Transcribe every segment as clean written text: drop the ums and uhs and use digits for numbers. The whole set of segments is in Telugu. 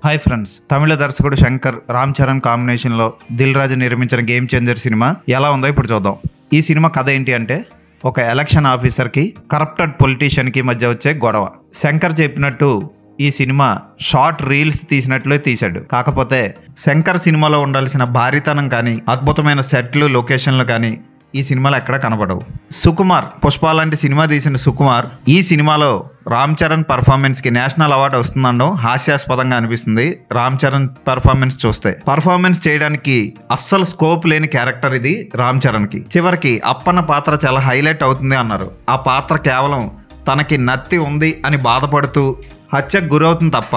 హాయ్ ఫ్రెండ్స్, తమిళ దర్శకుడు శంకర్ రామ్ చరణ్ కాంబినేషన్లో దిల్ రాజు నిర్మించిన గేమ్ చేంజర్ సినిమా ఎలా ఉందో ఇప్పుడు చూద్దాం. ఈ సినిమా కథ ఏంటి అంటే, ఒక ఎలక్షన్ ఆఫీసర్కి కరప్టెడ్ పొలిటీషియన్కి మధ్య వచ్చే గొడవ. శంకర్ చెప్పినట్టు ఈ సినిమా షార్ట్ రీల్స్ తీసినట్లే తీశాడు. కాకపోతే శంకర్ సినిమాలో ఉండాల్సిన భారీతనం కానీ, అద్భుతమైన సెట్లు, లొకేషన్లు కానీ ఈ సినిమాలో ఎక్కడ కనబడవు. సుకుమార్, పుష్ప లాంటి సినిమా తీసిన సుకుమార్ ఈ సినిమాలో రామ్ చరణ్ పర్ఫార్మెన్స్కి నేషనల్ అవార్డు వస్తుందనడం హాస్యాస్పదంగా అనిపిస్తుంది. రామ్ చరణ్ పర్ఫార్మెన్స్ చూస్తే పర్ఫార్మెన్స్ చేయడానికి అస్సలు స్కోప్ లేని క్యారెక్టర్ ఇది రామ్ చరణ్కి. చివరికి అప్పన్న పాత్ర చాలా హైలైట్ అవుతుంది అన్నారు. ఆ పాత్ర కేవలం తనకి నత్తి ఉంది అని బాధపడుతూ హత్యకు గురవుతుంది తప్ప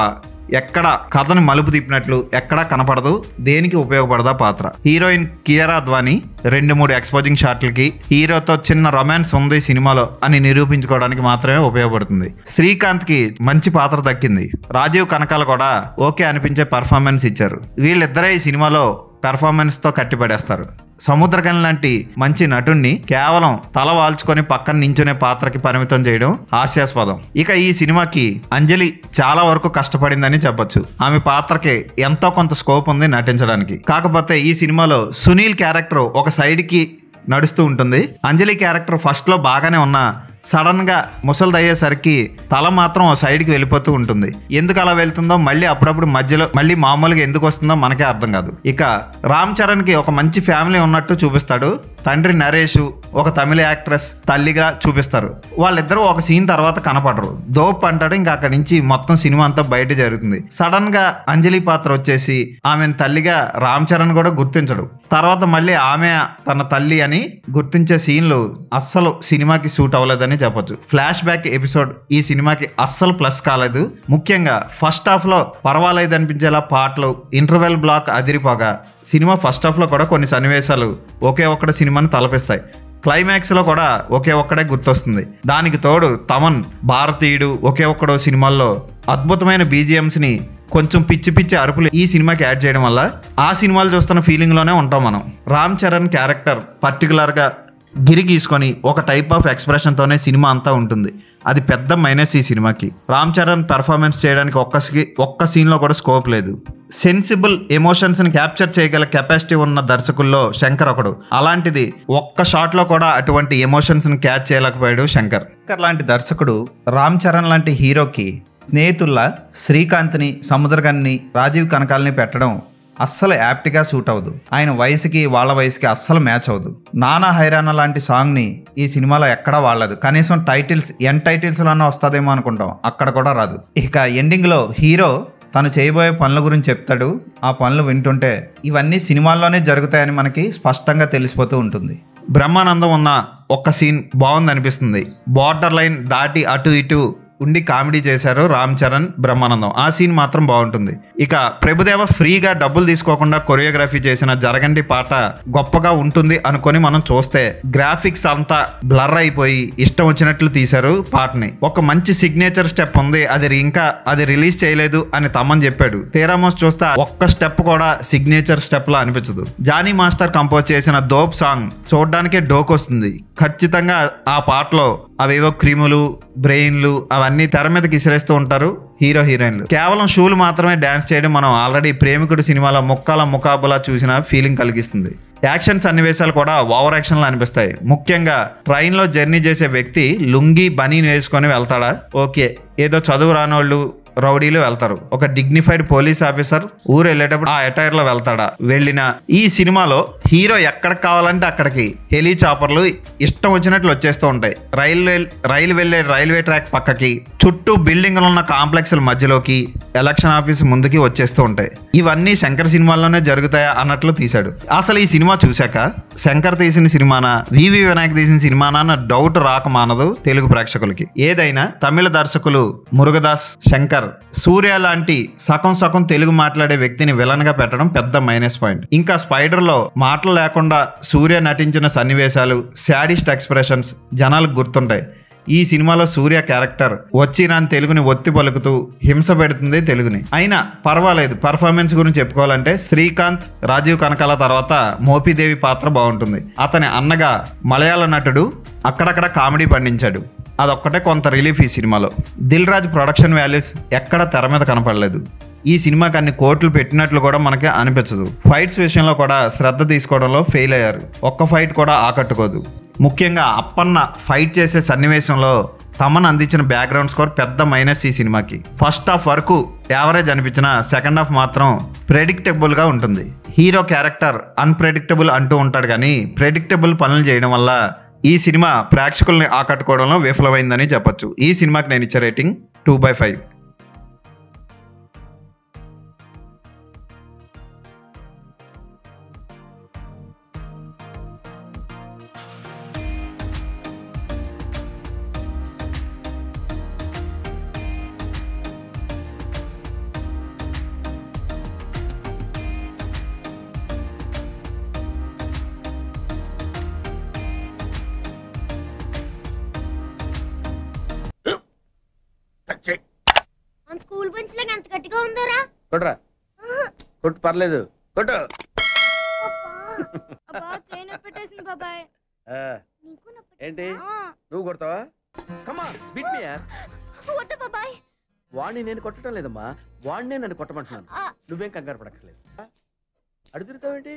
ఎక్కడ కథను మలుపు తిప్పినట్లు ఎక్కడా కనపడదు. దేనికి ఉపయోగపడదా పాత్ర. హీరోయిన్ కియారా అద్వానీ 2-3 ఎక్స్పోజింగ్ షాట్లకి హీరోతో చిన్న రొమాన్స్ ఉంది సినిమాలో అని నిరూపించుకోవడానికి మాత్రమే ఉపయోగపడుతుంది. శ్రీకాంత్కి మంచి పాత్ర దక్కింది. రాజీవ్ కనకాల కూడా ఓకే అనిపించే పర్ఫార్మెన్స్ ఇచ్చారు. వీళ్ళిద్దరే ఈ సినిమాలో పెర్ఫార్మెన్స్తో కట్టిపడేస్తారు. సముద్రగన్ లాంటి మంచి నటుణ్ణి కేవలం తల వాల్చుకొని పక్కన నించునే పాత్రకి పరిమితం చేయడం హాస్యాస్పదం. ఇక ఈ సినిమాకి అంజలి చాలా వరకు కష్టపడిందని చెప్పొచ్చు. ఆమె పాత్రకి ఎంతో కొంత స్కోప్ ఉంది నటించడానికి. కాకపోతే ఈ సినిమాలో సునీల్ క్యారెక్టర్ ఒక సైడ్కి నడుస్తూ ఉంటుంది. అంజలి క్యారెక్టర్ ఫస్ట్లో బాగానే ఉన్నా సడన్గా ముసలిదయ్యేసరికి తల మాత్రం సైడ్కి వెళ్ళిపోతూ ఉంటుంది. ఎందుకు అలా వెళ్తుందో, మళ్ళీ అప్పుడప్పుడు మధ్యలో మళ్ళీ మామూలుగా ఎందుకు వస్తుందో మనకే అర్థం కాదు. ఇక రామ్ చరణ్కి ఒక మంచి ఫ్యామిలీ ఉన్నట్టు చూపిస్తాడు. తండ్రి నరేష్ ఒక తమిళ యాక్ట్రెస్ తల్లిగా చూపిస్తారు. వాళ్ళిద్దరూ ఒక సీన్ తర్వాత కనపడరు. దోప్ అంటాడు. ఇంకా అక్కడి నుంచి మొత్తం సినిమా అంతా బయట జరుగుతుంది. సడన్ గా అంజలి పాత్ర వచ్చేసి ఆమెను తల్లిగా రామ్ చరణ్ కూడా గుర్తించడు. తర్వాత మళ్ళీ ఆమె తన తల్లి అని గుర్తించే సీన్లు అస్సలు సినిమాకి సూట్ అవ్వలేదని చెప్పొచ్చు. ఫ్లాష్ బ్యాక్ ఎపిసోడ్ ఈ సినిమాకి అస్సలు ప్లస్ కాలేదు. ముఖ్యంగా ఫస్ట్ హాఫ్ లో పర్వాలేదు అనిపించేలా పాటలు, ఇంటర్వెల్ బ్లాక్ అదిరిపోగా సినిమా ఫస్ట్ హాఫ్ లో కూడా కొన్ని సన్నివేశాలు ఒకే ఒక్కటి సినిమాని తలపిస్తాయి. క్లైమాక్స్ లో కూడా ఒకే ఒక్కడే గుర్తొస్తుంది. దానికి తోడు తమన్, భారతీయుడు, ఒకే ఒక్కడో సినిమాల్లో అద్భుతమైన బీజిఎంస్ ని కొంచెం పిచ్చి పిచ్చి అరుపులు ఈ సినిమాకి యాడ్ చేయడం వల్ల ఆ సినిమాలు చూస్తున్న ఫీలింగ్ లోనే ఉంటాం మనం. రామ్ చరణ్ క్యారెక్టర్ పర్టికులర్ గా గిరి గీసుకొని ఒక టైప్ ఆఫ్ ఎక్స్ప్రెషన్తోనే సినిమా అంతా ఉంటుంది. అది పెద్ద మైనస్ ఈ సినిమాకి. రామ్ చరణ్ పెర్ఫార్మెన్స్ చేయడానికి ఒక్క సీన్లో కూడా స్కోప్ లేదు. సెన్సిబుల్ ఎమోషన్స్ని క్యాప్చర్ చేయగల కెపాసిటీ ఉన్న దర్శకుల్లో శంకర్ ఒకడు. అలాంటిది ఒక్క షాట్లో కూడా అటువంటి ఎమోషన్స్ని క్యాచ్ చేయలేకపోయాడు శంకర్. శంకర్ లాంటి దర్శకుడు రామ్ చరణ్ లాంటి హీరోకి స్నేహితుల్లా శ్రీకాంత్ని, సముద్రగన్ని, రాజీవ్ కనకాలని పెట్టడం అస్సలు యాప్ట్గా సూట్ అవ్వదు. ఆయన వయసుకి వాళ్ళ వయసుకి అస్సలు మ్యాచ్ అవ్వదు. నానా హైరాణ లాంటి సాంగ్ని ఈ సినిమాలో ఎక్కడా వాడలేదు. కనీసం ఎండ్ టైటిల్స్లోనే వస్తుందేమో అనుకుంటాం, అక్కడ కూడా రాదు. ఇక ఎండింగ్లో హీరో తను చేయబోయే పనుల గురించి చెప్తాడు. ఆ పనులు వింటుంటే ఇవన్నీ సినిమాల్లోనే జరుగుతాయని మనకి స్పష్టంగా తెలిసిపోతూ ఉంటుంది. బ్రహ్మానందం ఉన్న ఒక్క సీన్ బాగుంది అనిపిస్తుంది. బార్డర్ లైన్ దాటి అటు ఇటు ఉండి కామెడీ చేశారు రామ్ చరణ్, బ్రహ్మానందం. ఆ సీన్ మాత్రం బాగుంటుంది. ఇక ప్రభుదేవ ఫ్రీగా డబ్బులు తీసుకోకుండా కొరియోగ్రఫీ చేసిన జరగండి పాట గొప్పగా ఉంటుంది అనుకొని మనం చూస్తే గ్రాఫిక్స్ అంతా బ్లర్ అయిపోయి ఇష్టం వచ్చినట్లు తీశారు పాటని. ఒక మంచి సిగ్నేచర్ స్టెప్ ఉంది, అది రిలీజ్ చేయలేదు అని తమన్ చెప్పాడు. తీరామోస్ చూస్తే ఒక్క స్టెప్ కూడా సిగ్నేచర్ స్టెప్ లా అనిపించదు. జానీ మాస్టర్ కంపోజ్ చేసిన దోప్ సాంగ్ చూడడానికే డోకొస్తుంది. ఖచ్చితంగా ఆ పాటలో అవేవో క్రీములు, బ్రెయిన్లు అవన్నీ తెర మీదకి ఇసిరేస్తూ ఉంటారు హీరో హీరోయిన్లు. కేవలం షూలు మాత్రమే డ్యాన్స్ చేయడం మనం ఆల్రెడీ ప్రేమికుడు సినిమాలో ముక్కాల ముకాబులా చూసిన ఫీలింగ్ కలిగిస్తుంది. యాక్షన్ సన్నివేశాలు కూడా ఓవర్ యాక్షన్లు అనిపిస్తాయి. ముఖ్యంగా ట్రైన్లో జర్నీ చేసే వ్యక్తి లుంగి బనీన్ వేసుకొని వెళ్తాడా? ఓకే, ఏదో చదువు రానోళ్ళు రౌడీలు వెళ్తారు. ఒక డిగ్నిఫైడ్ పోలీస్ ఆఫీసర్ ఊరు వెళ్ళేటప్పుడు ఆ అటైర్ లో వెళ్తాడా? వెళ్ళిన ఈ సినిమాలో హీరో ఎక్కడికి కావాలంటే అక్కడికి హెలికాప్టర్లు ఇష్టం వచ్చినట్లు వచ్చేస్తూ ఉంటాయి. రైలు వెళ్లే రైల్వే ట్రాక్ పక్కకి, చుట్టూ బిల్డింగ్లు ఉన్న కాంప్లెక్స్ల మధ్యలోకి, ఎలక్షన్ ఆఫీస్ ముందుకి వచ్చేస్తూ ఉంటాయి. ఇవన్నీ శంకర్ సినిమాల్లోనే జరుగుతాయా అన్నట్లు తీశాడు. అసలు ఈ సినిమా చూశాక శంకర్ తీసిన సినిమానా, వివి వినాయక్ తీసిన సినిమానా అన్న డౌట్ రాకమానదు తెలుగు ప్రేక్షకులకి. ఏదైనా తమిళ దర్శకులు మురుగదాస్, శంకర్, సూర్య లాంటి సగం తెలుగు మాట్లాడే వ్యక్తిని విలన్ గా పెట్టడం పెద్ద మైనస్ పాయింట్. ఇంకా స్పైడర్ లో మాటలు లేకుండా సూర్య నటించిన సన్నివేశాలు, శాడిస్ట్ ఎక్స్ప్రెషన్స్ జనాలకు గుర్తుంటాయి. ఈ సినిమాలో సూర్య క్యారెక్టర్ వచ్చి నా తెలుగుని ఒత్తి పలుకుతూ హింస పెడుతుంది తెలుగుని. అయినా పర్వాలేదు. పర్ఫార్మెన్స్ గురించి చెప్పుకోవాలంటే శ్రీకాంత్, రాజీవ్ కనకాల తర్వాత మోపిదేవి పాత్ర బాగుంటుంది. అతని అన్నగా మలయాళ నటుడు అక్కడక్కడ కామెడీ పండించాడు. అదొక్కటే కొంత రిలీఫ్ ఈ సినిమాలో. దిల్ రాజు ప్రొడక్షన్ వాల్యూస్ ఎక్కడ తెర మీద కనపడలేదు. ఈ సినిమాకి అన్ని కోట్లు పెట్టినట్లు కూడా మనకి అనిపించదు. ఫైట్స్ విషయంలో కూడా శ్రద్ధ తీసుకోవడంలో ఫెయిల్ అయ్యారు. ఒక్క ఫైట్ కూడా ఆకట్టుకోదు. ముఖ్యంగా అప్పన్న ఫైట్ చేసే సన్నివేశంలో తమన్ అందించిన బ్యాక్గ్రౌండ్ స్కోర్ పెద్ద మైనస్ ఈ సినిమాకి. ఫస్ట్ హాఫ్ వరకు యావరేజ్ అనిపించిన సెకండ్ హాఫ్ మాత్రం ప్రెడిక్టబుల్గా ఉంటుంది. హీరో క్యారెక్టర్ అన్ప్రెడిక్టబుల్ అంటూ ఉంటాడు, కానీ ప్రెడిక్టబుల్ పనులు చేయడం వల్ల ఈ సినిమా ప్రేక్షకుల్ని ఆకట్టుకోవడంలో విఫలమైందని చెప్పొచ్చు. ఈ సినిమాకి నేను ఇచ్చే రేటింగ్ 2/5. స్కూల్ బెంచ్ లాగా ఎంత గట్టిగా ఉందరా? కొట్రా, కొట్టు, పర్లేదు, కొట్టు. ఏంటి నువ్వు కొడతావా? కమా బిట్ మీ యార్. వద్దు బాబాయ్. వాడిని నేను కొట్టడం లేదమ్మా, వాడినే నన్ను కొట్టమంటున్నాను. నువ్వేం కంగారు పడక్కర్లేదు. అడుగుతావేంటి?